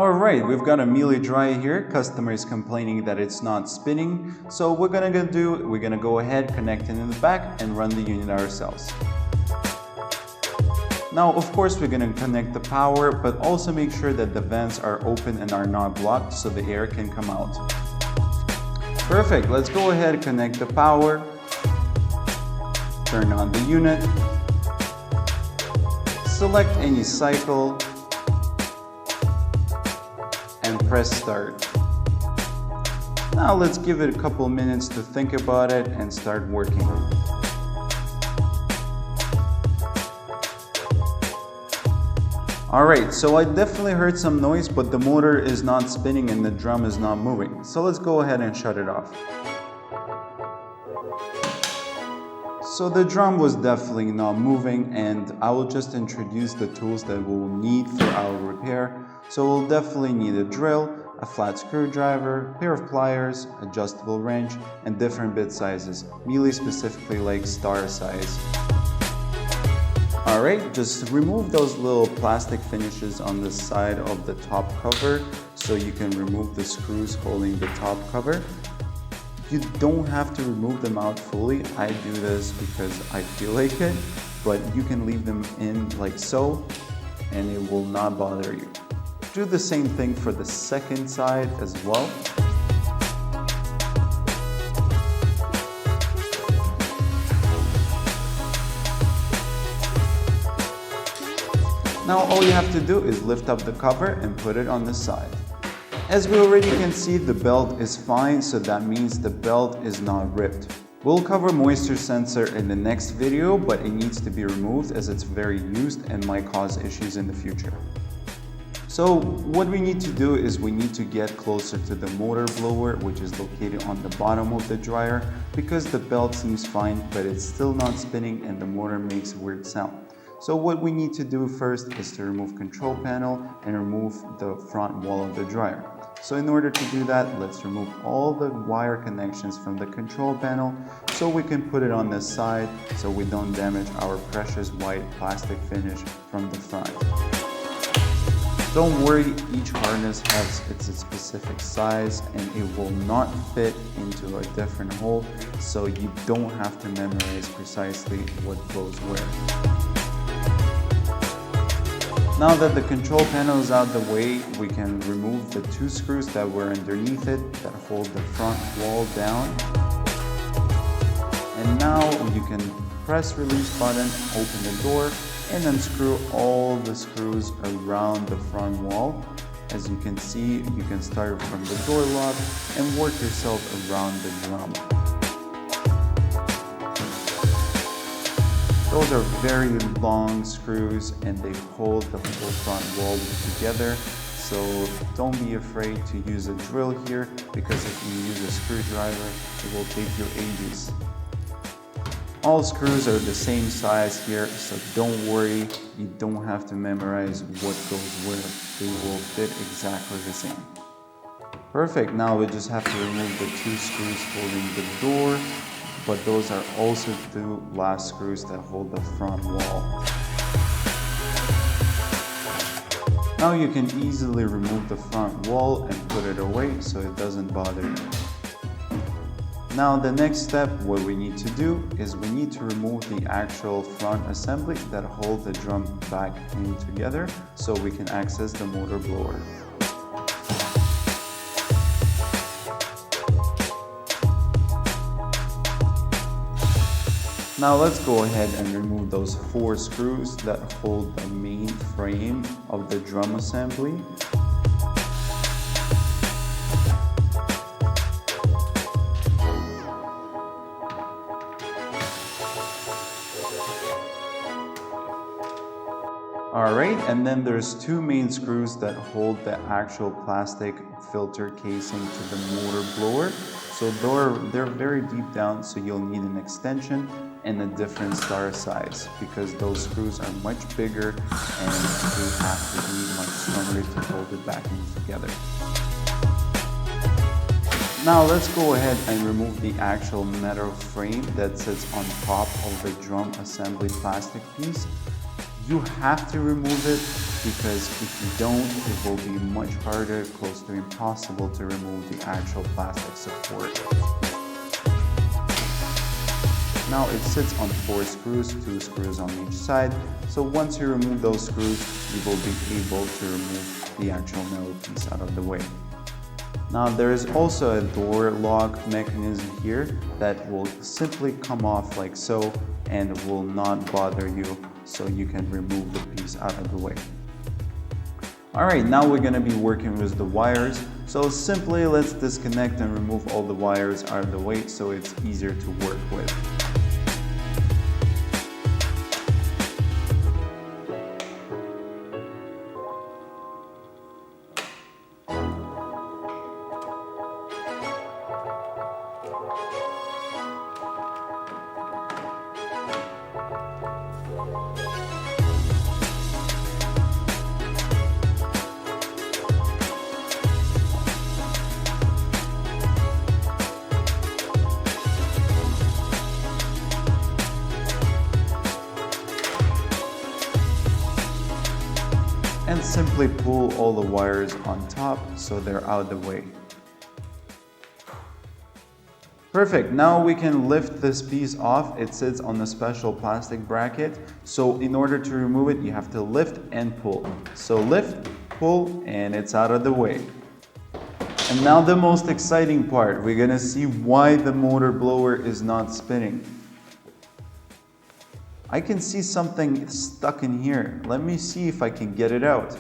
Alright, we've got a Miele dry here. Customer is complaining that it's not spinning. So we're gonna go ahead, connect it in the back and run the unit ourselves. Now, of course, we're gonna connect the power, but also make sure that the vents are open and are not blocked so the air can come out. Perfect, let's go ahead and connect the power. Turn on the unit. Select any cycle. And press start. Now let's give it a couple minutes to think about it and start working. Alright, so I definitely heard some noise, but the motor is not spinning and the drum is not moving. So let's go ahead and shut it off. So the drum was definitely not moving, and I will just introduce the tools that we'll need for our repair. So we'll definitely need a drill, a flat screwdriver, a pair of pliers, adjustable wrench, and different bit sizes. Miele specifically likes star size. Alright, just remove those little plastic finishes on the side of the top cover so you can remove the screws holding the top cover. You don't have to remove them out fully. I do this because I feel like it, but you can leave them in like so and it will not bother you. Do the same thing for the second side as well. Now all you have to do is lift up the cover and put it on the side. As we already can see, the belt is fine, so that means the belt is not ripped. We'll cover moisture sensor in the next video, but it needs to be removed as it's very used and might cause issues in the future. So what we need to do is we need to get closer to the motor blower, which is located on the bottom of the dryer, because the belt seems fine, but it's still not spinning and the motor makes a weird sound. So what we need to do first is to remove control panel and remove the front wall of the dryer. So in order to do that, let's remove all the wire connections from the control panel so we can put it on the side so we don't damage our precious white plastic finish from the front. Don't worry, each harness has its specific size and it will not fit into a different hole, so you don't have to memorize precisely what goes where. Now that the control panel is out of the way, we can remove the two screws that were underneath it that hold the front wall down. And now you can press release button, open the door, and unscrew all the screws around the front wall. As you can see, you can start from the door lock and work yourself around the drum. Those are very long screws and they hold the whole front wall together. So don't be afraid to use a drill here, because if you use a screwdriver, it will take you ages. All screws are the same size here, so don't worry, you don't have to memorize what goes where. They will fit exactly the same. Perfect, now we just have to remove the two screws holding the door, but those are also the last screws that hold the front wall. Now you can easily remove the front wall and put it away so it doesn't bother you. Now the next step, what we need to do is we need to remove the actual front assembly that hold the drum back in together so we can access the motor blower. Now let's go ahead and remove those 4 screws that hold the main frame of the drum assembly. Alright, and then there's 2 main screws that hold the actual plastic filter casing to the motor blower. So they're very deep down, so you'll need an extension and a different star size, because those screws are much bigger and they have to be much stronger to hold it back in together. Now let's go ahead and remove the actual metal frame that sits on top of the drum assembly plastic piece. You have to remove it because if you don't, it will be much harder, close to impossible to remove the actual plastic support. Now it sits on 4 screws, 2 screws on each side, so once you remove those screws, you will be able to remove the actual metal piece out of the way. Now there is also a door lock mechanism here that will simply come off like so and will not bother you, so you can remove the piece out of the way. Alright, now we're going to be working with the wires, so simply let's disconnect and remove all the wires out of the way so it's easier to work with. And simply pull all the wires on top so they're out of the way. Perfect, now we can lift this piece off. It sits on a special plastic bracket, so in order to remove it you have to lift and pull. So lift, pull, and it's out of the way. And now the most exciting part, we're gonna see why the motor blower is not spinning. I can see something stuck in here. Let me see if I can get it out.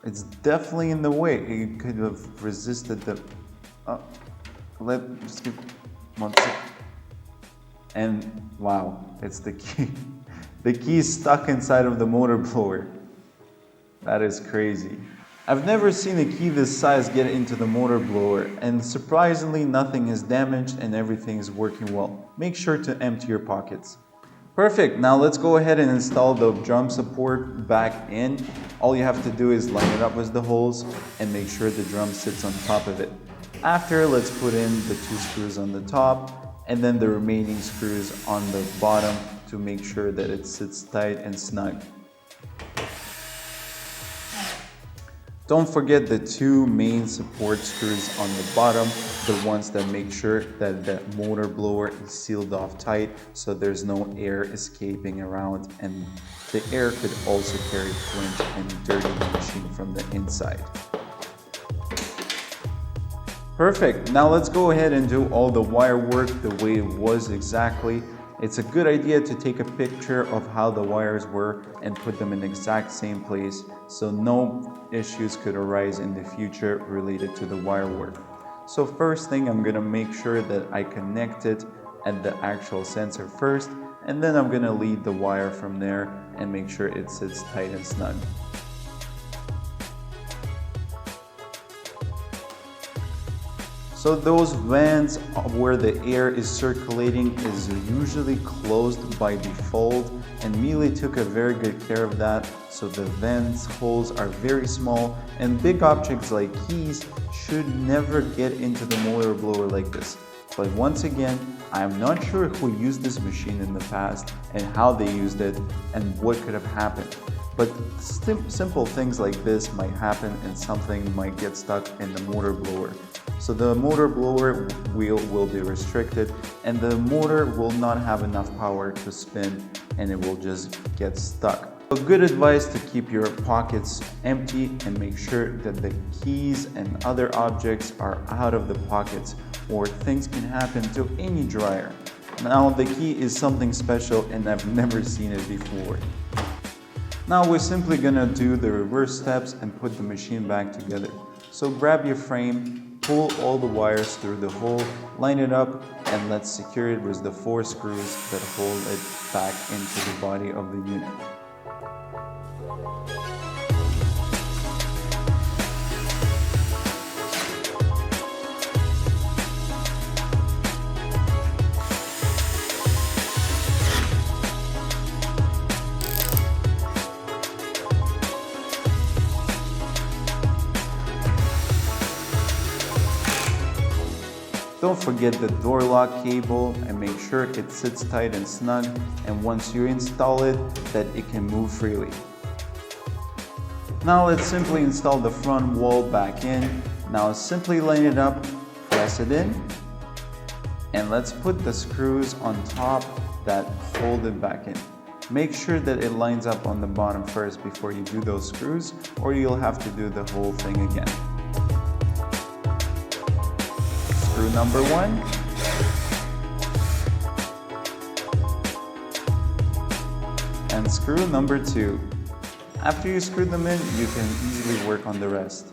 It's definitely in the way. It could have resisted the... just give 1 second. And wow, it's the key. The key is stuck inside of the motor blower. That is crazy. I've never seen a key this size get into the motor blower, and surprisingly nothing is damaged and everything is working well. Make sure to empty your pockets. Perfect, now let's go ahead and install the drum support back in. All you have to do is line it up with the holes and make sure the drum sits on top of it. After, let's put in the 2 screws on the top and then the remaining screws on the bottom to make sure that it sits tight and snug. Don't forget the 2 main support screws on the bottom, the ones that make sure that the motor blower is sealed off tight so there's no air escaping around, and the air could also carry flinch and dirty the machine from the inside. Perfect, now let's go ahead and do all the wire work the way it was exactly. It's a good idea to take a picture of how the wires were and put them in the exact same place so no issues could arise in the future related to the wire work. So first thing, I'm going to make sure that I connect it at the actual sensor first, and then I'm going to lead the wire from there and make sure it sits tight and snug. So those vents where the air is circulating is usually closed by default, and Miele took a very good care of that, so the vents holes are very small, and big objects like keys should never get into the motor blower like this. But once again, I'm not sure who used this machine in the past and how they used it and what could have happened. But simple things like this might happen and something might get stuck in the motor blower. So the motor blower wheel will be restricted and the motor will not have enough power to spin and it will just get stuck. So good advice to keep your pockets empty and make sure that the keys and other objects are out of the pockets, or things can happen to any dryer. Now the key is something special and I've never seen it before. Now we're simply gonna do the reverse steps and put the machine back together. So grab your frame, pull all the wires through the hole, line it up, and let's secure it with the 4 screws that hold it back into the body of the unit. Don't forget the door lock cable and make sure it sits tight and snug, and once you install it, that it can move freely. Now let's simply install the front wall back in. Now simply line it up, press it in, and let's put the screws on top that hold it back in. Make sure that it lines up on the bottom first before you do those screws, or you'll have to do the whole thing again. Screw number 1. And screw number 2. After you screw them in, you can easily work on the rest.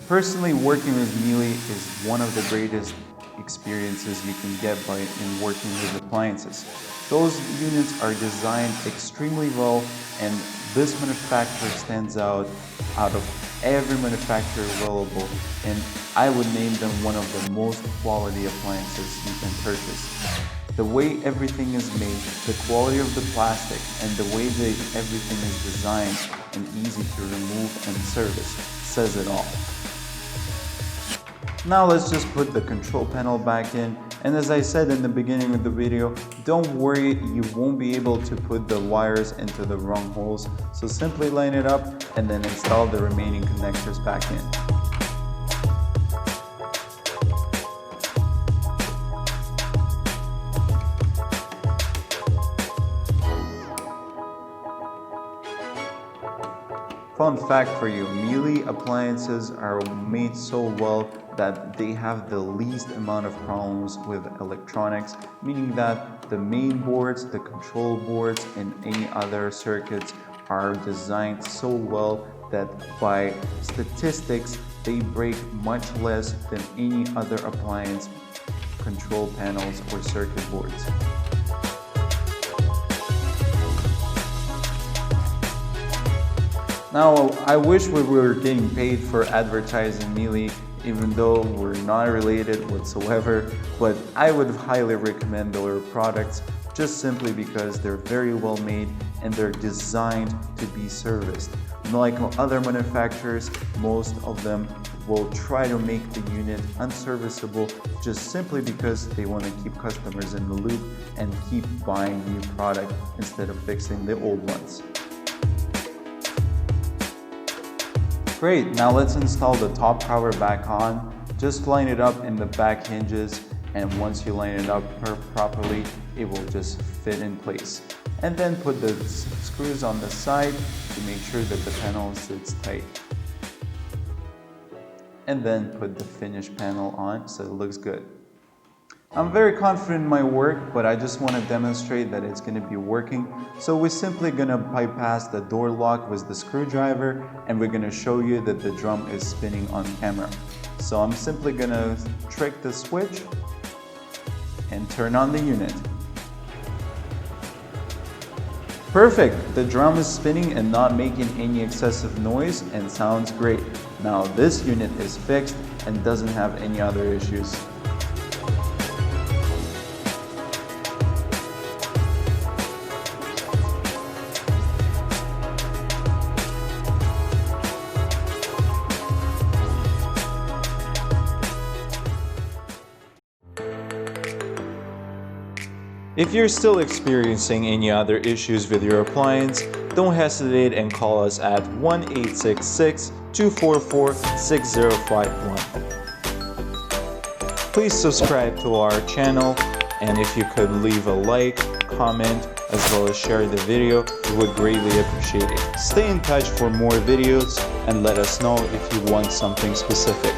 Personally, working with Miele is one of the greatest experiences you can get in working with appliances. Those units are designed extremely well, and this manufacturer stands out of every manufacturer available, and I would name them one of the most quality appliances you can purchase. The way everything is made, the quality of the plastic, and the way that everything is designed and easy to remove and service says it all. Now let's just put the control panel back in, and as I said in the beginning of the video, don't worry, you won't be able to put the wires into the wrong holes, so simply line it up and then install the remaining connectors back in. Fun fact for you, Miele appliances are made so well that they have the least amount of problems with electronics, meaning that the main boards, the control boards, and any other circuits are designed so well that by statistics, they break much less than any other appliance control panels or circuit boards. Now, I wish we were getting paid for advertising Miele, even though we're not related whatsoever, but I would highly recommend their products just simply because they're very well made and they're designed to be serviced. Unlike other manufacturers, most of them will try to make the unit unserviceable just simply because they want to keep customers in the loop and keep buying new product instead of fixing the old ones. Great, now let's install the top cover back on. Just line it up in the back hinges, and once you line it up properly, it will just fit in place. And then put the screws on the side to make sure that the panel sits tight. And then put the finished panel on so it looks good. I'm very confident in my work, but I just want to demonstrate that it's going to be working. So we're simply going to bypass the door lock with the screwdriver, and we're going to show you that the drum is spinning on camera. So I'm simply going to trick the switch and turn on the unit. Perfect! The drum is spinning and not making any excessive noise and sounds great. Now this unit is fixed and doesn't have any other issues. If you're still experiencing any other issues with your appliance, don't hesitate and call us at 1-866-244-6051. Please subscribe to our channel, and if you could leave a like, comment, as well as share the video, we would greatly appreciate it. Stay in touch for more videos and let us know if you want something specific.